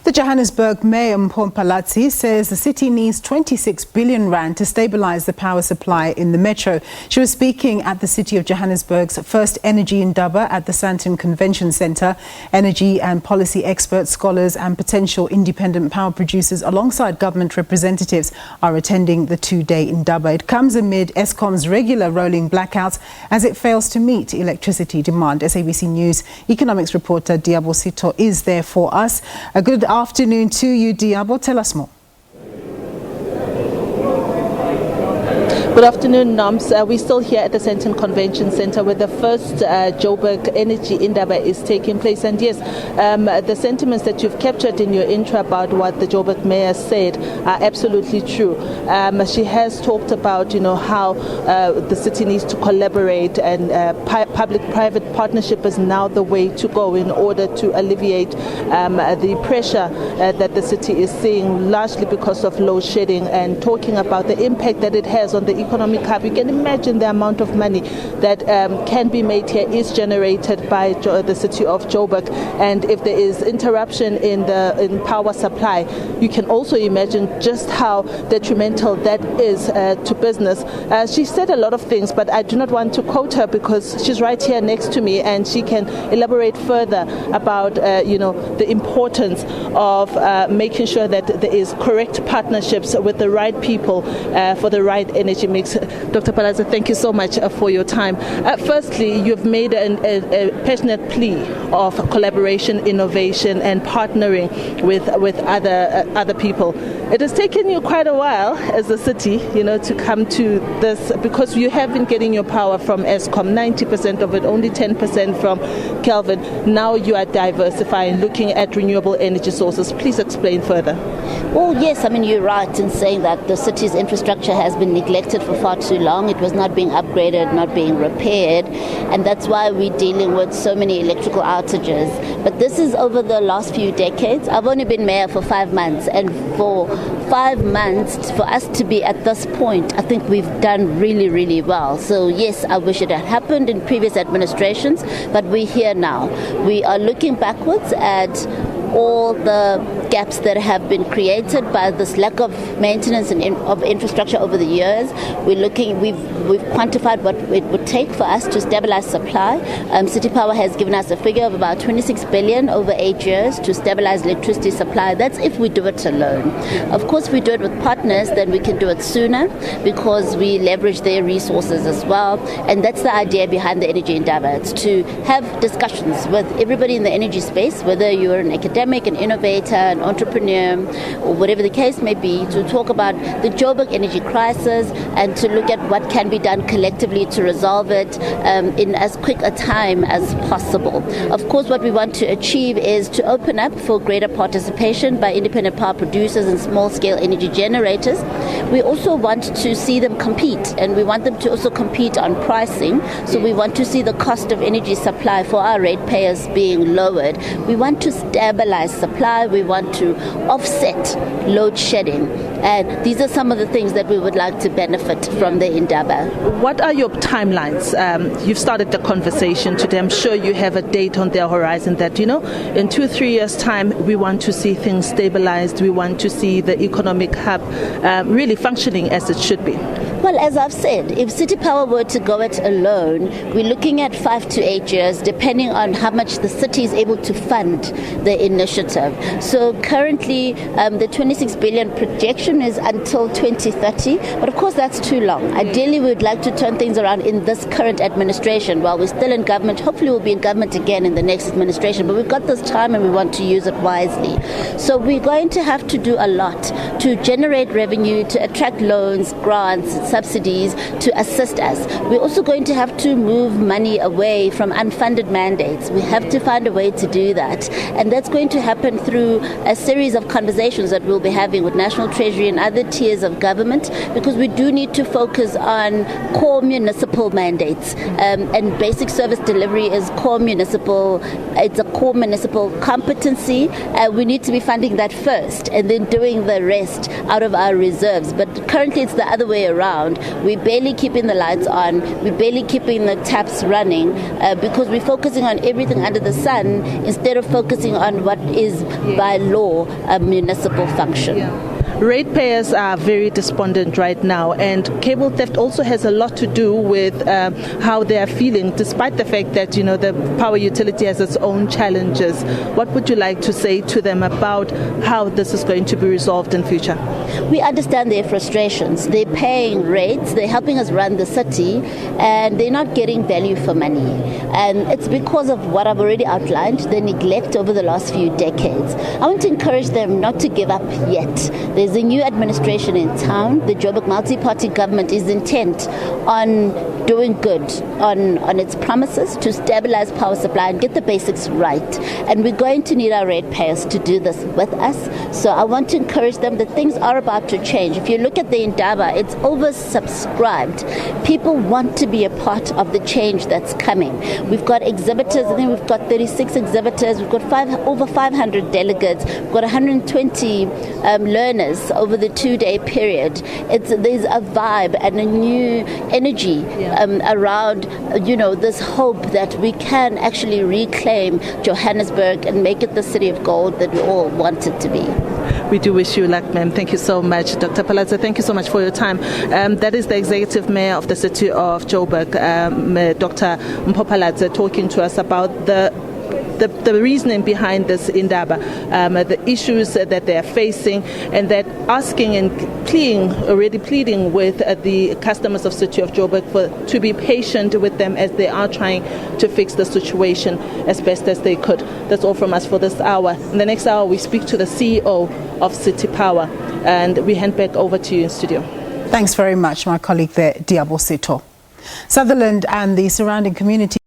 The Johannesburg Mayor Mpho Phalatse says the city needs 26 billion rand to stabilize the power supply in the metro. She was speaking at the City of Johannesburg's first Energy Indaba at the Sandton Convention Centre. Energy and policy experts, scholars and potential independent power producers alongside government representatives are attending the two-day Indaba. It comes amid Eskom's regular rolling blackouts as it fails to meet electricity demand. SABC News economics reporter Diabo Sito is there for us. A good afternoon to you, Diabo. Tell us more. Good afternoon, Noms. We're still here at the Sandton Convention Centre where the first Joburg Energy Indaba is taking place. And yes, the sentiments that you've captured in your intro about what the Joburg Mayor said are absolutely true. She has talked about, how the city needs to collaborate, and public-private partnership is now the way to go in order to alleviate the pressure that the city is seeing, largely because of load shedding, and talking about the impact that it has on the economic hub. You can imagine the amount of money that can be made here is generated by the city of Joburg, and if there is interruption in power supply, you can also imagine just how detrimental that is to business. She said a lot of things, but I do not want to quote her because she's right here next to me and she can elaborate further about the importance of making sure that there is correct partnerships with the right people for the right energy mix. Dr. Phalatse, thank you so much for your time. Firstly, you've made a passionate plea of collaboration, innovation, and partnering with other people. It has taken you quite a while as a city, to come to this, because you have been getting your power from Eskom, 90% of it, only 10% from Kelvin. Now you are diversifying, looking at renewable energy sources. Please explain further. Well, yes, you're right in saying that the city's infrastructure has been neglected for far too long. It was not being upgraded, not being repaired, and that's why we're dealing with so many electrical outages. But this is over the last few decades. I've only been mayor for 5 months, and for 5 months, for us to be at this point, I think we've done really, really well. So yes, I wish it had happened in previous administrations, but we're here now. We are looking backwards at all the gaps that have been created by this lack of maintenance and of infrastructure over the years. We've quantified what it would take for us to stabilize supply. City Power has given us a figure of about 26 billion over 8 years to stabilize electricity supply. That's if we do it alone. Of course, if we do it with partners, then we can do it sooner because we leverage their resources as well. And that's the idea behind the Energy Indaba. It's to have discussions with everybody in the energy space, whether you're an academic, an innovator, an entrepreneur, or whatever the case may be, to talk about the Joburg energy crisis and to look at what can be done collectively to resolve it in as quick a time as possible. Of course, what we want to achieve is to open up for greater participation by independent power producers and small-scale energy generators. We also want to see them compete, and we want them to also compete on pricing. So we want to see the cost of energy supply for our ratepayers being lowered. We want to stabilize supply. We want to offset load shedding. And these are some of the things that we would like to benefit from the Indaba. What are your timelines? You've started the conversation today. I'm sure you have a date on the horizon that, in 2-3 years' time, we want to see things stabilized. We want to see the economic hub really functioning as it should be. Well, as I've said, if City Power were to go it alone, we're looking at 5 to 8 years, depending on how much the city is able to fund the initiative. So currently, the 26 billion projection is until 2030, but of course that's too long. Ideally, we would like to turn things around in this current administration. While we're still in government, hopefully we'll be in government again in the next administration, but we've got this time and we want to use it wisely. So we're going to have to do a lot to generate revenue, to attract loans, grants, subsidies to assist us. We're also going to have to move money away from unfunded mandates. We have to find a way to do that. And that's going to happen through a series of conversations that we'll be having with National Treasury and other tiers of government, because we do need to focus on core municipal mandates. And basic service delivery is core municipal. It's a core municipal competency. We need to be funding that first and then doing the rest out of our reserves. But currently it's the other way around. ground, we're barely keeping the lights on, we're barely keeping the taps running because we're focusing on everything under the sun instead of focusing on what is by law a municipal function. Ratepayers are very despondent right now, and cable theft also has a lot to do with how they are feeling, despite the fact that, you know, the power utility has its own challenges. What would you like to say to them about how this is going to be resolved in future? We understand their frustrations. They're paying rates, they're helping us run the city, and they're not getting value for money. And it's because of what I've already outlined, the neglect over the last few decades. I want to encourage them not to give up yet. There's a new administration in town. The Joburg multi-party government is intent on doing good on its promises to stabilize power supply and get the basics right. And we're going to need our ratepayers to do this with us. So I want to encourage them that things are about to change. If you look at the Indaba, it's oversubscribed. People want to be a part of the change that's coming. We've got exhibitors. I think we've got 36 exhibitors. We've got over 500 delegates. We've got 120 learners over the 2-day period. There's a vibe and a new energy around, this hope that we can actually reclaim Johannesburg and make it the city of gold that we all want it to be. We do wish you luck, ma'am. Thank you so much. Dr. Palatse, thank you so much for your time. That is the Executive Mayor of the city of Joburg, Dr. Mpho Palatse, talking to us about the reasoning behind this Indaba, the issues that they are facing, and that asking and pleading with the customers of City of Joburg to be patient with them as they are trying to fix the situation as best as they could. That's all from us for this hour. In the next hour, we speak to the CEO of City Power, and we hand back over to you in studio. Thanks very much, my colleague there, Diabo Sito. Sutherland and the surrounding community